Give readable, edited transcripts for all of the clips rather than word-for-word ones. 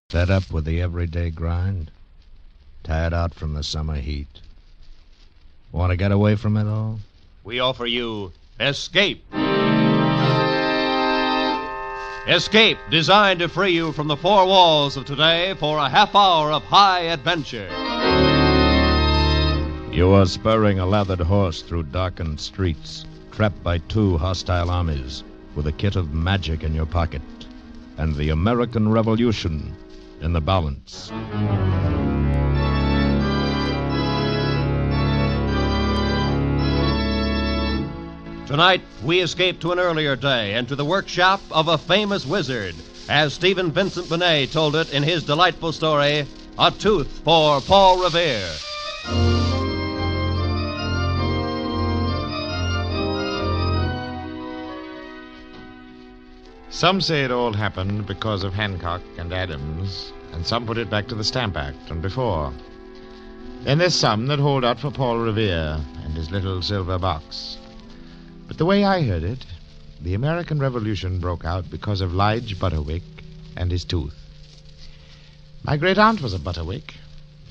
Fed up with the everyday grind? Tired out from the summer heat? Want to get away from it all? We offer you Escape. Escape, designed to free you from the four walls of today for a half hour of high adventure. You are spurring a lathered horse through darkened streets, trapped by two hostile armies, with a kit of magic in your pocket, and the American Revolution in the balance. Tonight, we escape to an earlier day and to the workshop of a famous wizard, as Stephen Vincent Benet told it in his delightful story, A Tooth for Paul Revere. Some say it all happened because of Hancock and Adams, and some put it back to the Stamp Act and before. Then there's some that hold out for Paul Revere and his little silver box. But the way I heard it, the American Revolution broke out because of Lige Butterwick and his tooth. My great-aunt was a Butterwick,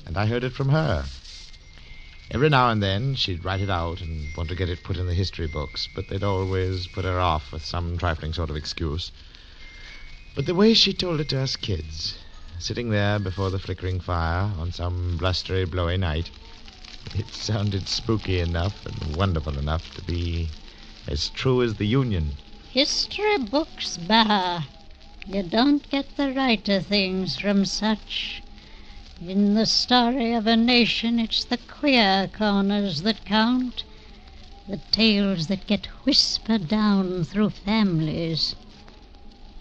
and I heard it from her. Every now and then she'd write it out and want to get it put in the history books, but they'd always put her off with some trifling sort of excuse. But the way she told it to us kids, sitting there before the flickering fire on some blustery, blowy night, it sounded spooky enough and wonderful enough to be as true as the Union. History books, bah! You don't get the right of things from such. In the story of a nation, it's the queer corners that count, the tales that get whispered down through families.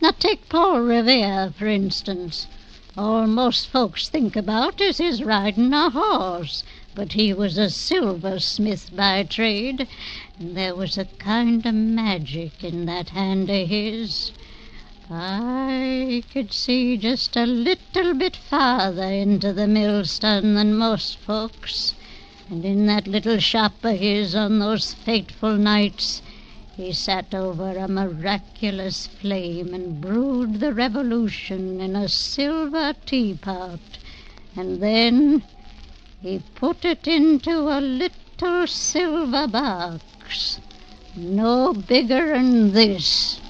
Now take Paul Revere, for instance. All most folks think about is his riding a horse, but he was a silversmith by trade, and there was a kind of magic in that hand of his. I could see just a little bit farther into the millstone than most folks, and in that little shop of his on those fateful nights he sat over a miraculous flame and brewed the revolution in a silver teapot, and then he put it into a little silver box, no bigger'n this.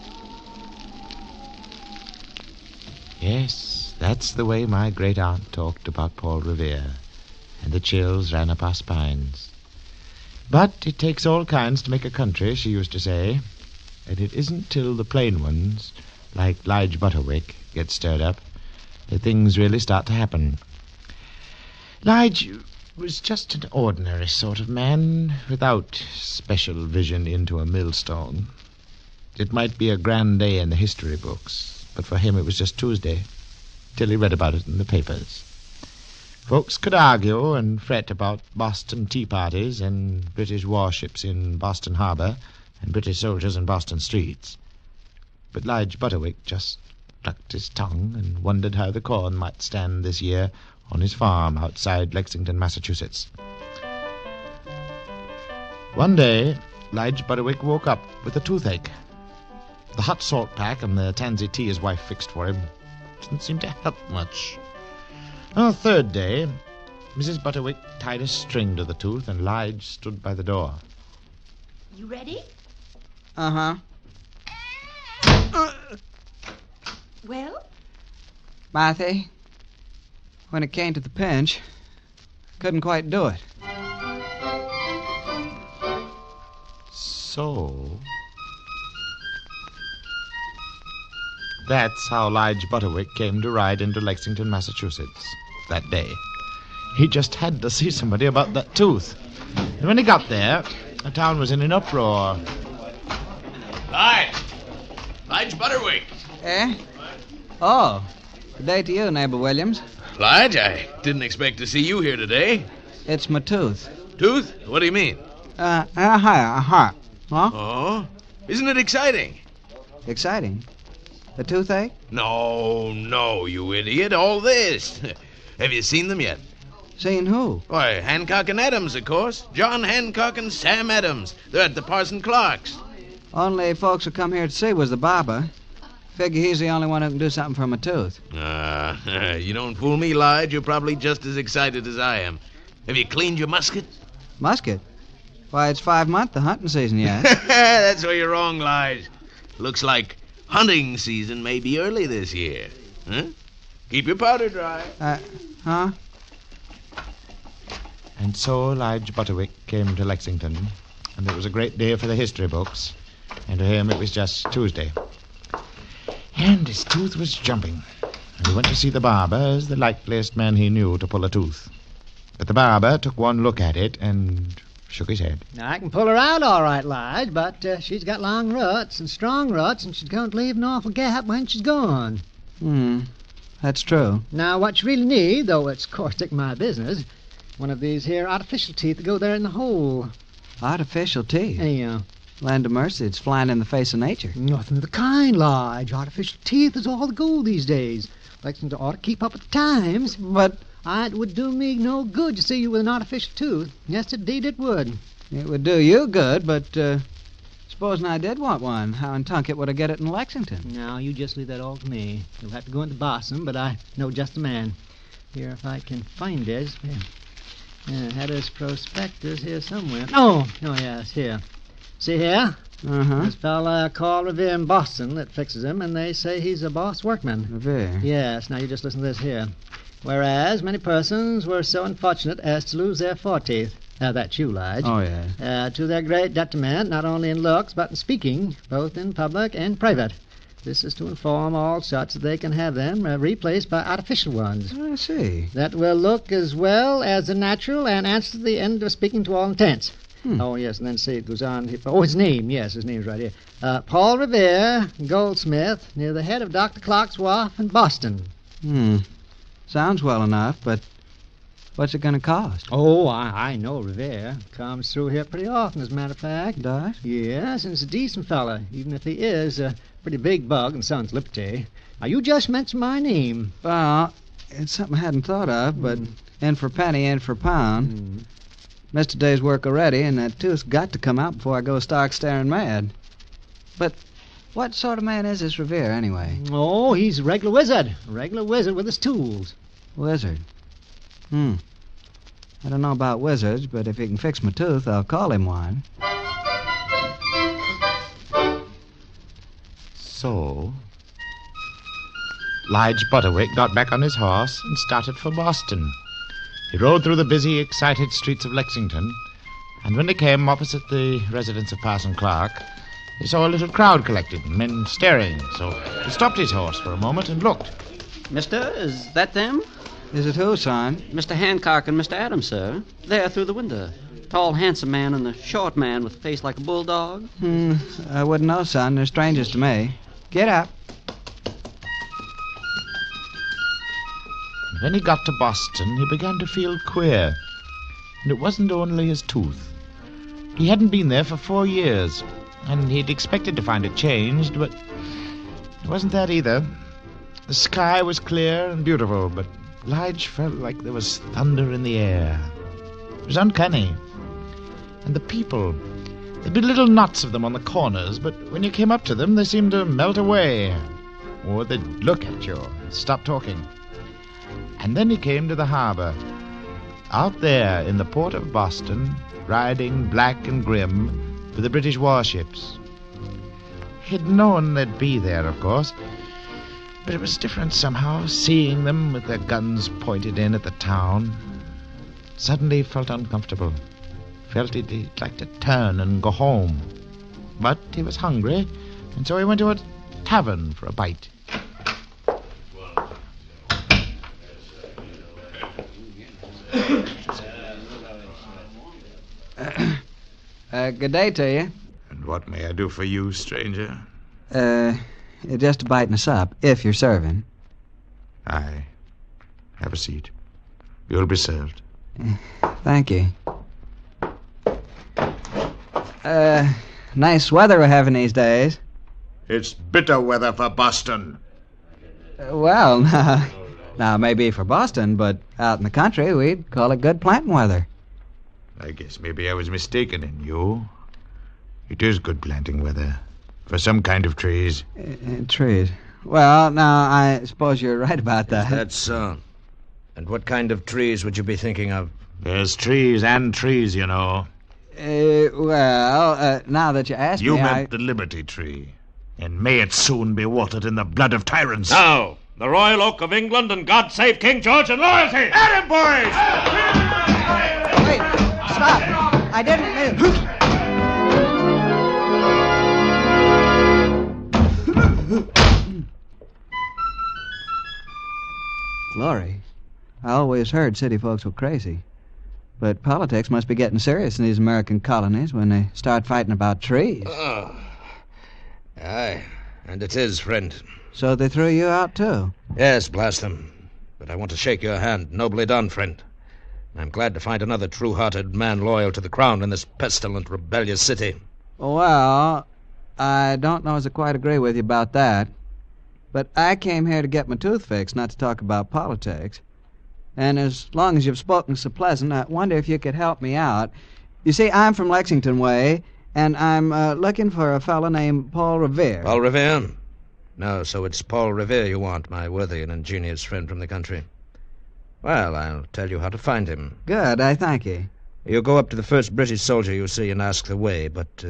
Yes, that's the way my great-aunt talked about Paul Revere, and the chills ran up our spines. But it takes all kinds to make a country, she used to say, and it isn't till the plain ones, like Lige Butterwick, get stirred up, that things really start to happen. Lige was just an ordinary sort of man, without special vision into a millstone. It might be a grand day in the history books, but for him it was just Tuesday, till he read about it in the papers. Folks could argue and fret about Boston tea parties and British warships in Boston Harbor and British soldiers in Boston streets. But Lige Butterwick just clucked his tongue and wondered how the corn might stand this year on his farm outside Lexington, Massachusetts. One day, Lige Butterwick woke up with a toothache. The hot salt pack and the tansy tea his wife fixed for him didn't seem to help much. On the third day, Mrs. Butterwick tied a string to the tooth, and Lige stood by the door. You ready? Uh-huh. Well? Marthy, when it came to the pinch, couldn't quite do it. So, that's how Lige Butterwick came to ride into Lexington, Massachusetts that day. He just had to see somebody about that tooth. And when he got there, the town was in an uproar. Lige Butterwick. Eh? Oh, good day to you, neighbor Williams. Lige, I didn't expect to see you here today. It's my tooth. Tooth? What do you mean? Huh? Oh? Isn't it exciting? Exciting. The toothache? No, you idiot. All this. Have you seen them yet? Seen who? Why, Hancock and Adams, of course. John Hancock and Sam Adams. They're at the Parson Clark's. Only folks who come here to see was the barber. Figure he's the only one who can do something for my tooth. You don't fool me, Lige. You're probably just as excited as I am. Have you cleaned your musket? Musket? Why, it's 5 months, the hunting season yet. That's where you're wrong, Lige. Looks like hunting season may be early this year. Huh? Keep your powder dry. Huh? And so Lige Butterwick came to Lexington, and it was a great day for the history books, and to him it was just Tuesday. And his tooth was jumping, and he went to see the barber as the likeliest man he knew to pull a tooth. But the barber took one look at it and shook his head. Now, I can pull her out all right, Lige, but she's got long roots and strong roots, and she's going to leave an awful gap when she's gone. That's true. Now, what you really need, though it's caustic my business, one of these here artificial teeth to go there in the hole. Artificial teeth? Yeah. Land of mercy, it's flying in the face of nature. Nothing of the kind, Lige. Artificial teeth is all the gold these days. Lexington ought to keep up with the times. But It would do me no good to see you with an artificial tooth. Yes, indeed it would. it would do you good, but supposing I did want one, how in Tunket would I get it in Lexington? Now, you just leave that all to me. You'll have to go into Boston, but I know just the man. Here, if I can find this. I had his prospectus here somewhere. Oh, yes, here. See here? This fella called Revere in Boston that fixes him, and they say he's a boss workman. Revere? Yes, now you just listen to this here. Whereas many persons were so unfortunate as to lose their foreteeth. That's you, Lige. Oh, yeah. To their great detriment, not only in looks, but in speaking, both in public and private. This is to inform all such that they can have them replaced by artificial ones. I see. That will look as well as the natural and answer to the end of speaking to all intents. Oh, yes, and then see, it goes on. His name. Yes, his name's right here. Paul Revere, goldsmith, near the head of Dr. Clark's Wharf in Boston. Sounds well enough, but what's it going to cost? Oh, I know Revere. Comes through here pretty often, as a matter of fact. Does? Yes, and he's a decent fella, even if he is a pretty big bug in Son's Liberty. Now, you just mentioned my name. Well, it's something I hadn't thought of, but in for penny, in for pound. Missed a day's work already, and that tooth's got to come out before I go stark staring mad. But what sort of man is this Revere, anyway? Oh, he's a regular wizard. A regular wizard with his tools. Wizard? I don't know about wizards, but if he can fix my tooth, I'll call him one. So, Lige Butterwick got back on his horse and started for Boston. He rode through the busy, excited streets of Lexington, and when he came opposite the residence of Parson Clark, he saw a little crowd collected, men staring, so he stopped his horse for a moment and looked. Mister, is that them? Is it who, son? Mr. Hancock and Mr. Adams, sir. There through the window. Tall, handsome man and the short man with a face like a bulldog. I wouldn't know, son. They're strangers to me. Get up. When he got to Boston, he began to feel queer. And it wasn't only his tooth. He hadn't been there for 4 years, and he'd expected to find it changed, but it wasn't that either. The sky was clear and beautiful, but Lige felt like there was thunder in the air. It was uncanny. And the people, there'd be little knots of them on the corners, but when you came up to them, they seemed to melt away. Or they'd look at you and stop talking. And then he came to the harbor. Out there in the port of Boston, riding black and grim with the British warships. He'd known they'd be there, of course, but it was different somehow, seeing them with their guns pointed in at the town. Suddenly he felt uncomfortable. Felt he'd like to turn and go home. But he was hungry, and so he went to a tavern for a bite. Good day to you. And what may I do for you, stranger? Just a bite and a sup, if you're serving. Aye. Have a seat. You'll be served. Thank you. Nice weather we're having these days. It's bitter weather for Boston. Well, now maybe for Boston, but out in the country, we'd call it good planting weather. I guess maybe I was mistaken in you. It is good planting weather. For some kind of trees. Trees? Well, now, I suppose you're right about that. That's so. And what kind of trees would you be thinking of? There's trees and trees, you know. Now that you ask You me, meant the Liberty Tree. And may it soon be watered in the blood of tyrants. Now, the Royal Oak of England, and God save King George and loyalty! At him, boys! Wait, stop. I didn't mean... Glory. I always heard city folks were crazy. But politics must be getting serious in these American colonies when they start fighting about trees. Oh. Aye, and it is, friend. So they threw you out, too? Yes, blast them. But I want to shake your hand. Nobly done, friend. I'm glad to find another true-hearted man loyal to the crown in this pestilent, rebellious city. Well, I don't know as I quite agree with you about that. But I came here to get my tooth fixed, not to talk about politics. And as long as you've spoken so pleasant, I wonder if you could help me out. You see, I'm from Lexington way, and I'm looking for a fellow named Paul Revere. Paul Revere? No, so it's Paul Revere you want, my worthy and ingenious friend from the country. Well, I'll tell you how to find him. Good, I thank you. You go up to the first British soldier you see and ask the way, but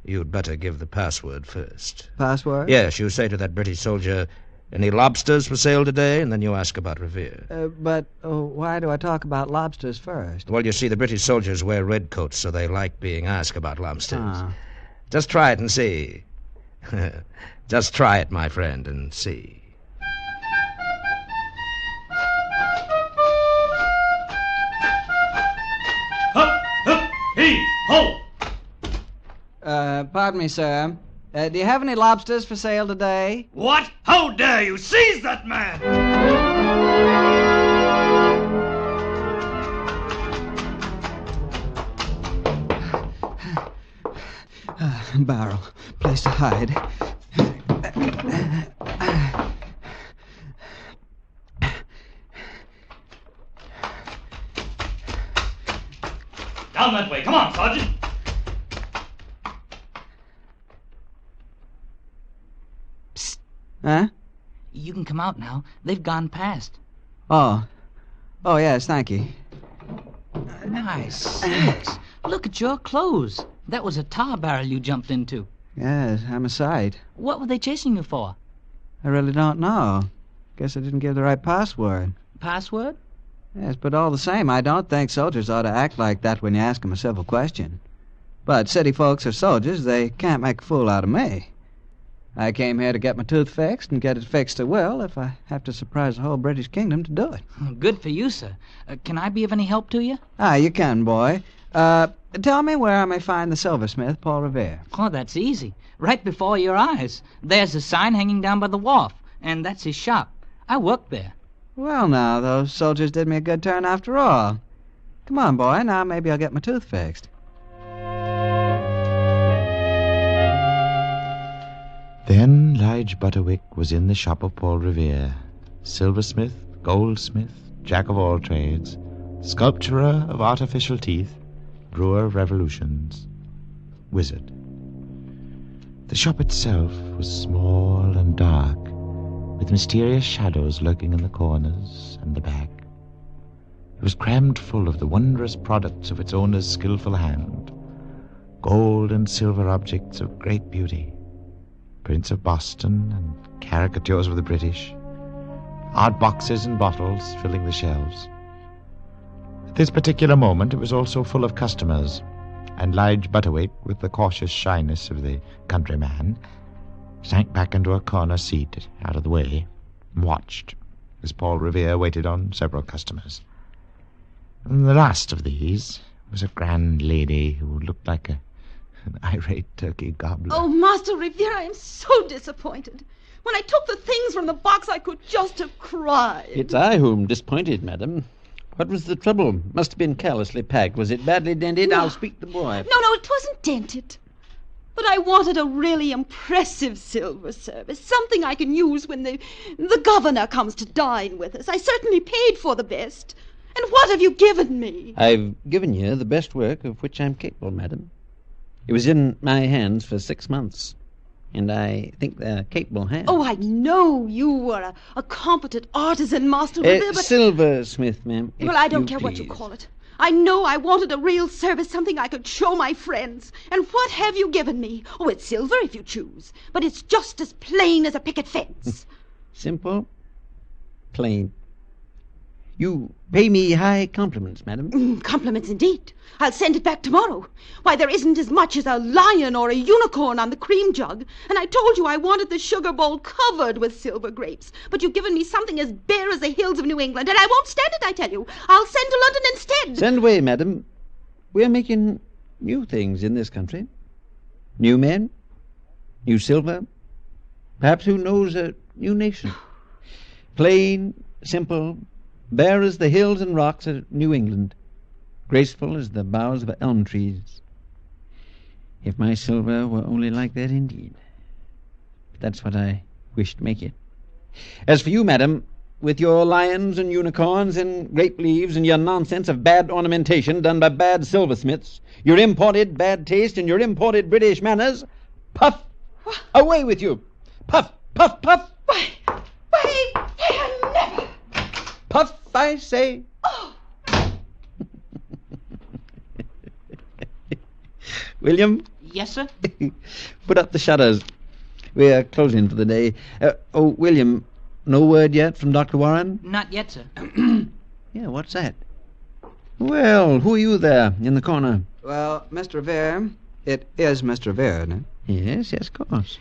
you'd better give the password first. Password? Yes, you say to that British soldier, "Any lobsters for sale today?" And then you ask about Revere. But why do I talk about lobsters first? Well, you see, the British soldiers wear red coats, so they like being asked about lobsters. Ah. Just try it and see. Just try it, my friend, and see. Hup, hup, hee, ho! Pardon me, sir. Do you have any lobsters for sale today? What? How dare you? Seize that man! Barrel. Place to hide. Down that way. Come on, Sergeant. Huh? You can come out now. They've gone past. Oh. Oh, yes, thank you. Nice sakes. Look at your clothes. That was a tar barrel you jumped into. Yes, I'm a sight. What were they chasing you for? I really don't know. Guess I didn't give the right password. Password? Yes, but all the same, I don't think soldiers ought to act like that when you ask them a civil question. But city folks are soldiers. They can't make a fool out of me. I came here to get my tooth fixed and get it fixed at will if I have to surprise the whole British kingdom to do it. Good for you, sir. Can I be of any help to you? You can, boy. Tell me where I may find the silversmith, Paul Revere. Oh, that's easy. Right before your eyes. There's a sign hanging down by the wharf, and that's his shop. I work there. Well, now, those soldiers did me a good turn after all. Come on, boy. Now maybe I'll get my tooth fixed. Then Lige Butterwick was in the shop of Paul Revere, silversmith, goldsmith, jack of all trades, sculpturer of artificial teeth, brewer of revolutions, wizard. The shop itself was small and dark, with mysterious shadows lurking in the corners and the back. It was crammed full of the wondrous products of its owner's skillful hand, gold and silver objects of great beauty, prints of Boston and caricatures of the British, art boxes and bottles filling the shelves. At this particular moment it was also full of customers, and Lige Butterwick, with the cautious shyness of the countryman, sank back into a corner seat out of the way and watched as Paul Revere waited on several customers. And the last of these was a grand lady who looked like an irate turkey gobbler. Oh, Master Revere, I am so disappointed. When I took the things from the box, I could just have cried. It's I whom disappointed, madam. What was the trouble? Must have been carelessly packed. Was it badly dented? No. I'll speak to the boy. No, it wasn't dented. But I wanted a really impressive silver service, something I can use when the governor comes to dine with us. I certainly paid for the best. And what have you given me? I've given you the best work of which I'm capable, madam. It was in my hands for 6 months. And I think they're capable hands. Oh, I know you are a competent artisan, Master Revere, but... Silversmith, ma'am. Well, I don't care what you call it. I know I wanted a real service, something I could show my friends. And what have you given me? Oh, it's silver if you choose, but it's just as plain as a picket fence. Simple, plain. You pay me high compliments, madam. Compliments indeed. I'll send it back tomorrow. Why, there isn't as much as a lion or a unicorn on the cream jug. And I told you I wanted the sugar bowl covered with silver grapes. But you've given me something as bare as the hills of New England, and I won't stand it, I tell you. I'll send to London instead. Send away, madam. We're making new things in this country. New men, new silver, perhaps, who knows, a new nation. Plain, simple, bare as the hills and rocks of New England, graceful as the boughs of elm trees. If my silver were only like that indeed. That's what I wish to make it. As for you, madam, with your lions and unicorns and grape leaves and your nonsense of bad ornamentation done by bad silversmiths, your imported bad taste and your imported British manners, puff, away with you. Puff, puff, puff. Why, never. Puff, I say. Oh. William? Yes, sir? Put up the shutters. We're closing for the day. William, no word yet from Dr. Warren? Not yet, sir. Yeah, what's that? Well, who are you there in the corner? Well, Mr. Revere, it is Mr. Revere, isn't it? Yes, of course.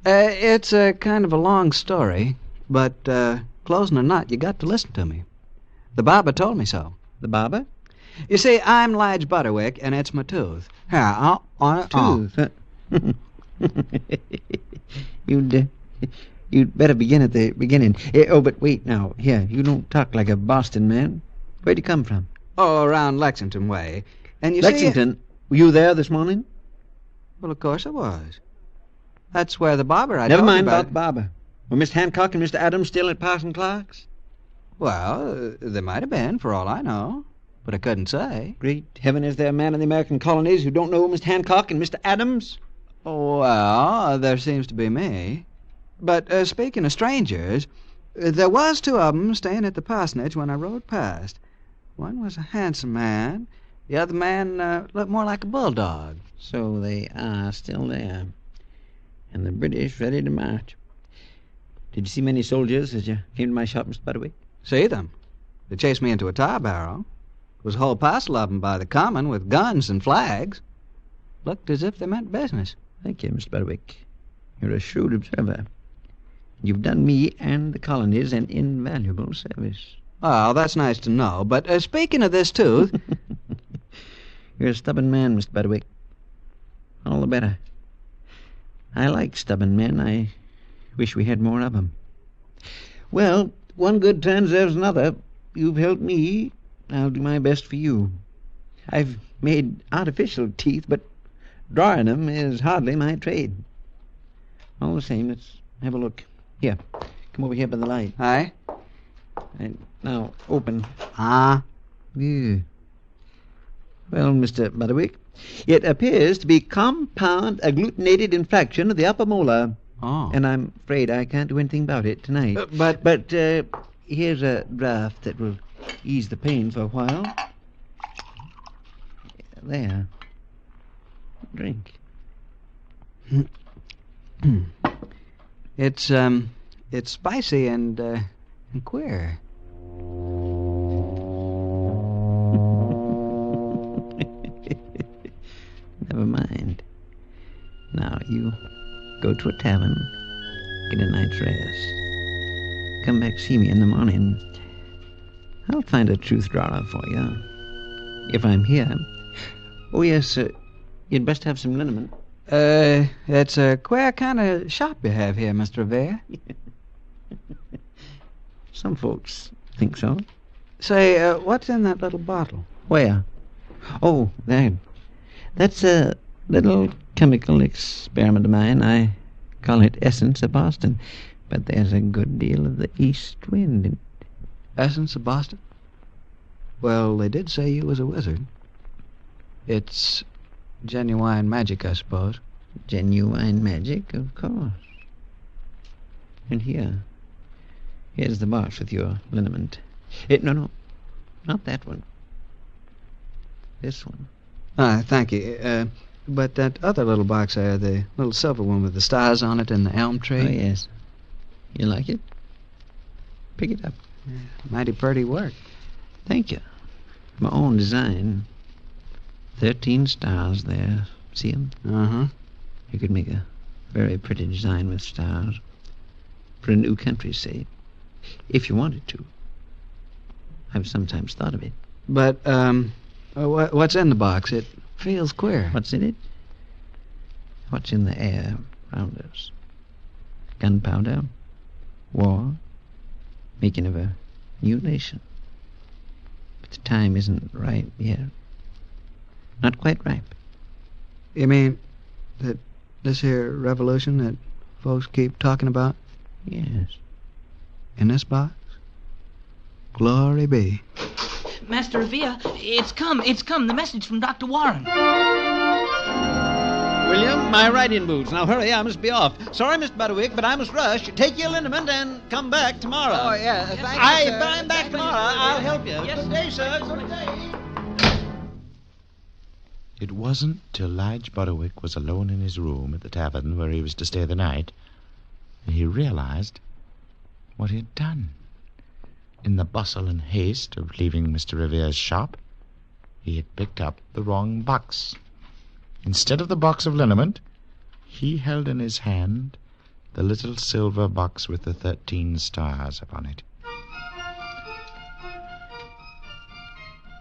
It's a kind of a long story, but closing or not, you got to listen to me. The barber told me so. The barber? You see, I'm Lige Butterwick, and it's my tooth. Here, Tooth? You'd better begin at the beginning. But wait now. Here, you don't talk like a Boston man. Where'd you come from? Oh, around Lexington way. And you Lexington? see... Were you there this morning? Well, of course I was. That's where the barber I Never told you mind about the barber. Were Mr. Hancock and Mr. Adams still at Parson Clark's? Well, they might have been, for all I know. But I couldn't say. Great heaven, is there a man in the American colonies who don't know Mr. Hancock and Mr. Adams? Oh, well, there seems to be me. But speaking of strangers, there was two of 'em staying at the parsonage when I rode past. One was a handsome man. The other man looked more like a bulldog. So they are still there. And the British ready to march. Did you see many soldiers as you came to my shop, Mr. Butterwick? See them. They chased me into a tar barrel. There was a whole parcel of 'em by the common with guns and flags. Looked as if they meant business. Thank you, Mr. Butterwick. You're a shrewd observer. You've done me and the colonies an invaluable service. Oh, that's nice to know. But speaking of this tooth... You're a stubborn man, Mr. Butterwick. All the better. I like stubborn men. I wish we had more of 'em. Well, one good turn deserves another. You've helped me. I'll do my best for you. I've made artificial teeth, but drawing 'em is hardly my trade. All the same, let's have a look. Here, come over here by the light. Aye? And now, open. Ah? Yeah. Well, Mr. Butterwick, it appears to be compound agglutinated infraction of the upper molar. Oh. And I'm afraid I can't do anything about it tonight. But here's a draft that will ease the pain for a while. There. Drink. It's spicy and queer. Never mind. Now, you go to a tavern, get a night's rest. Come back, see me in the morning. I'll find a truth drawer for you. If I'm here. Oh, yes, you'd best have some liniment. It's a queer kind of shop you have here, Mr. Revere. Some folks think so. Say, what's in that little bottle? Where? Oh, there. That's a little chemical experiment of mine. I call it Essence of Boston. But there's a good deal of the east wind in it. Essence of Boston? Well, they did say you was a wizard. It's genuine magic, I suppose. Genuine magic, of course. And here's the box with your liniment. No, not that one. This one. Thank you. But that other little box there, the little silver one with the stars on it and the elm tree. Oh, yes. You like it? Pick it up. Mighty pretty work. Thank you. My own design. 13 stars there. See 'em? Uh-huh. You could make a very pretty design with stars. For a new country, say. If you wanted to. I've sometimes thought of it. But, what's in the box? It feels queer. What's in it? What's in the air around us? Gunpowder? War? Making of a new nation. But the time isn't ripe yet. Not quite ripe. You mean that this here revolution that folks keep talking about? Yes. In this box? Glory be. Master Revere, it's come. The message from Dr. Warren. William, my riding boots. Now hurry, I must be off. Sorry, Mr. Butterwick, but I must rush. Take your liniment and come back tomorrow. Oh, yeah, thank you, sir. If I'm back tomorrow, I'll help you. Yes. Good day, sir. Good day. It wasn't till Lige Butterwick was alone in his room at the tavern where he was to stay the night that he realized what he had done. In the bustle and haste of leaving Mr. Revere's shop, he had picked up the wrong box. Instead of the box of liniment, he held in his hand the little silver box with the 13 stars upon it.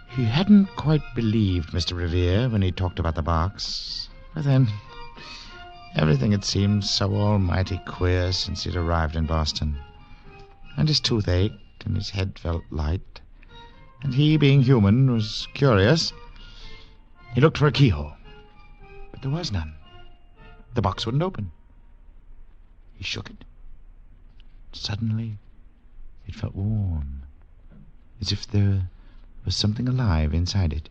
He hadn't quite believed Mr. Revere when he talked about the box, but then everything had seemed so almighty queer since he'd arrived in Boston. And his tooth ached, and his head felt light, and he, being human, was curious. He looked for a keyhole, but there was none. The box wouldn't open. He shook it. Suddenly, it felt warm, as if there was something alive inside it.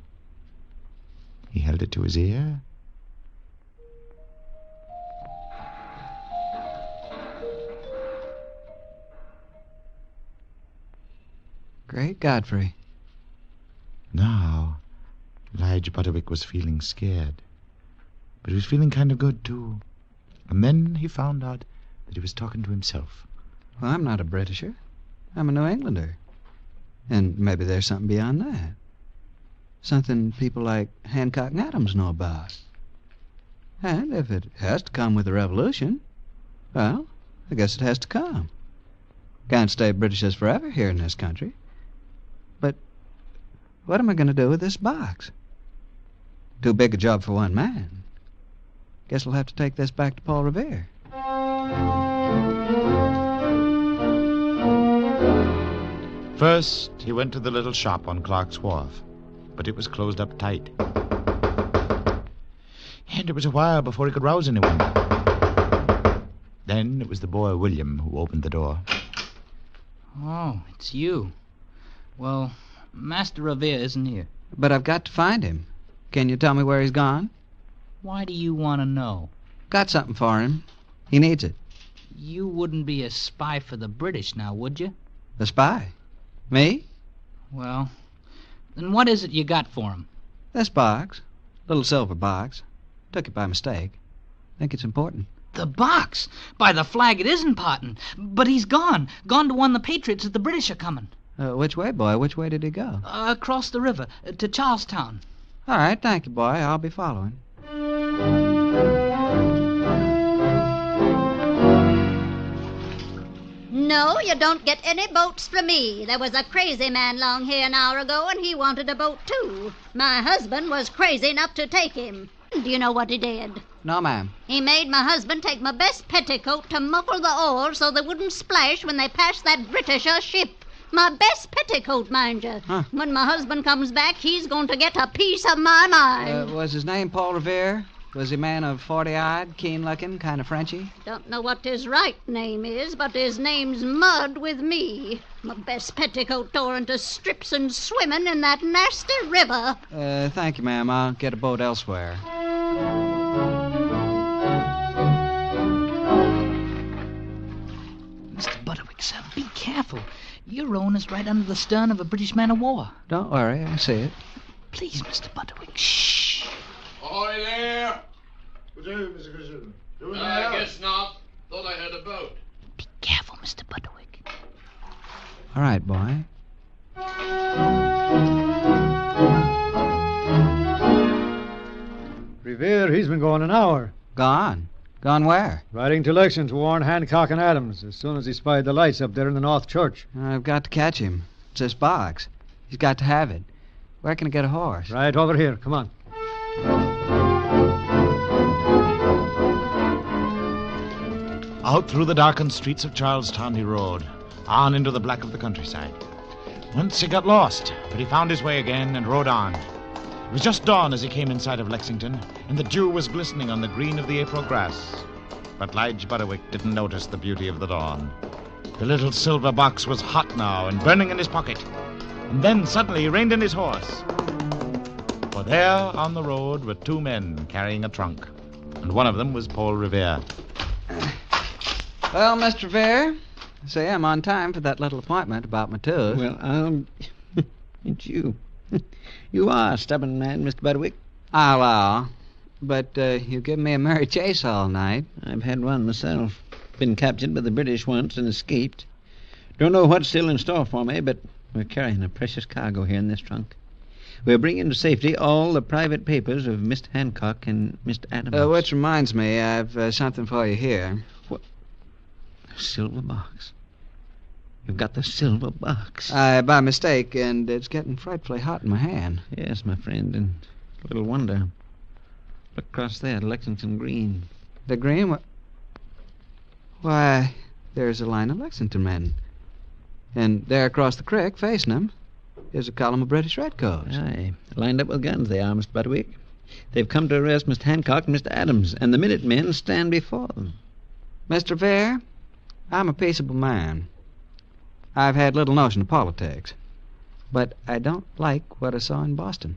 He held it to his ear. Great Godfrey. Now, Lige Butterwick was feeling scared, but he was feeling kind of good, too. And then he found out that he was talking to himself. Well, I'm not a Britisher. I'm a New Englander. And maybe there's something beyond that. Something people like Hancock and Adams know about. And if it has to come with the revolution, well, I guess it has to come. Can't stay Britishers forever here in this country. But what am I going to do with this box? Too big a job for one man. Guess I'll have to take this back to Paul Revere. First, he went to the little shop on Clark's Wharf, but it was closed up tight. And it was a while before he could rouse anyone. Then it was the boy William who opened the door. Oh, it's you. Well, Master Revere isn't here. But I've got to find him. Can you tell me where he's gone? Why do you want to know? Got something for him. He needs it. You wouldn't be a spy for the British now, would you? A spy? Me? Well, then what is it you got for him? This box. Little silver box. Took it by mistake. Think it's important. The box! By the flag, it is important. But he's gone. Gone to warn the Patriots that the British are coming. Which way, boy? Which way did he go? Across the river, to Charlestown. All right, thank you, boy. I'll be following. No, you don't get any boats from me. There was a crazy man long here an hour ago, and he wanted a boat, too. My husband was crazy enough to take him. Do you know what he did? No, ma'am. He made my husband take my best petticoat to muffle the oars so they wouldn't splash when they passed that Britisher ship. My best petticoat, mind you. Huh. When my husband comes back, he's going to get a piece of my mind. Was his name Paul Revere? Was he a man of 40-eyed, keen-looking, kind of Frenchy? Don't know what his right name is, but his name's Mud with me. My best petticoat tore into strips and swimming in that nasty river. Thank you, ma'am. I'll get a boat elsewhere. Sir, be careful. You're rowing us right under the stern of a British man-of-war. Don't worry, I see it. Please, Mr. Butterwick, shh. Ahoy there! Good day, Mr. Christian. I guess not. Thought I heard a boat. Be careful, Mr. Butterwick. All right, boy. Revere, he's been gone an hour. Gone? Gone where? Riding to Lexington to warn Hancock and Adams as soon as he spied the lights up there in the North Church. I've got to catch him. It's this box. He's got to have it. Where can I get a horse? Right over here. Come on. Out through the darkened streets of Charlestown he rode, on into the black of the countryside. Once he got lost, but he found his way again and rode on. It was just dawn as he came in sight of Lexington, and the dew was glistening on the green of the April grass. But Lige Butterwick didn't notice the beauty of the dawn. The little silver box was hot now and burning in his pocket. And then suddenly he reined in his horse. For there on the road were two men carrying a trunk, and one of them was Paul Revere. Well, Mr. Revere, say I'm on time for that little appointment about my tooth. Well, it's you. You are a stubborn man, Mr. Butterwick. I'll allow. But you give me a merry chase all night. I've had one myself. Been captured by the British once and escaped. Don't know what's still in store for me, but we're carrying a precious cargo here in this trunk. We're bringing to safety all the private papers of Mr. Hancock and Mr. Adams. Which reminds me, I've something for you here. What? A silver box. You've got the silver box. By mistake, and it's getting frightfully hot in my hand. Yes, my friend, and little wonder. Look across there, Lexington Green. The green? Why, there's a line of Lexington men. And there across the creek, facing them, is a column of British redcoats. Aye, lined up with guns they are, Mr. Butterwick. They've come to arrest Mr. Hancock and Mr. Adams, and the Minutemen stand before them. Mr. Revere, I'm a peaceable man. I've had little notion of politics. But I don't like what I saw in Boston.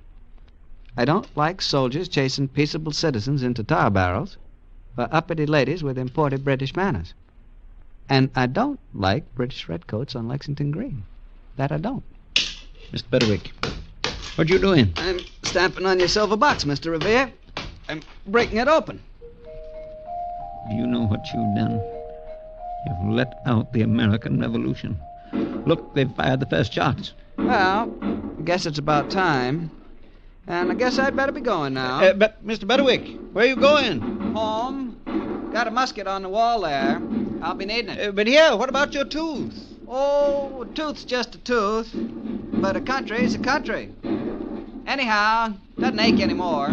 I don't like soldiers chasing peaceable citizens into tar barrels, or uppity ladies with imported British manners. And I don't like British redcoats on Lexington Green. That I don't. Mr. Butterwick, what you doing? I'm stamping on your silver box, Mr. Revere. I'm breaking it open. Do you know what you've done? You've let out the American Revolution. Look, they've fired the first shots. Well, I guess it's about time. And I guess I'd better be going now. But, Mr. Butterwick, where are you going? Home. Got a musket on the wall there. I'll be needing it. But here, what about your tooth? Oh, a tooth's just a tooth. But a country's a country. Anyhow, doesn't ache anymore.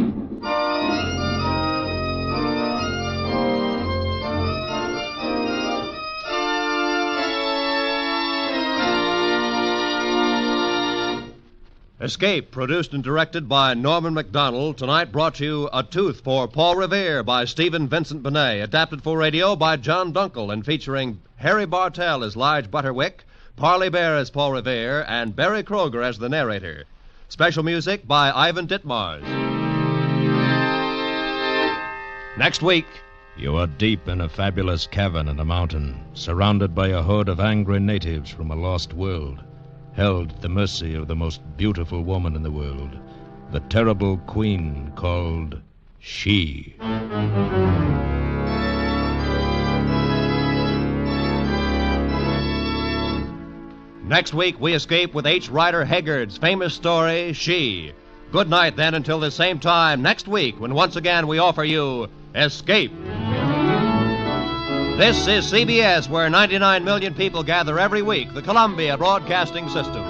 Escape, produced and directed by Norman MacDonald, tonight brought you A Tooth for Paul Revere by Stephen Vincent Benet, adapted for radio by John Dunkel, and featuring Harry Bartell as Lige Butterwick, Parley Bear as Paul Revere, and Barry Kroger as the narrator. Special music by Ivan Ditmars. Next week, you are deep in a fabulous cavern in a mountain, surrounded by a horde of angry natives from a lost world, held at the mercy of the most beautiful woman in the world, the terrible queen called She. Next week, we escape with H. Rider Haggard's famous story, She. Good night, then, until the same time next week, when once again we offer you Escape. This is CBS, where 99 million people gather every week, the Columbia Broadcasting System.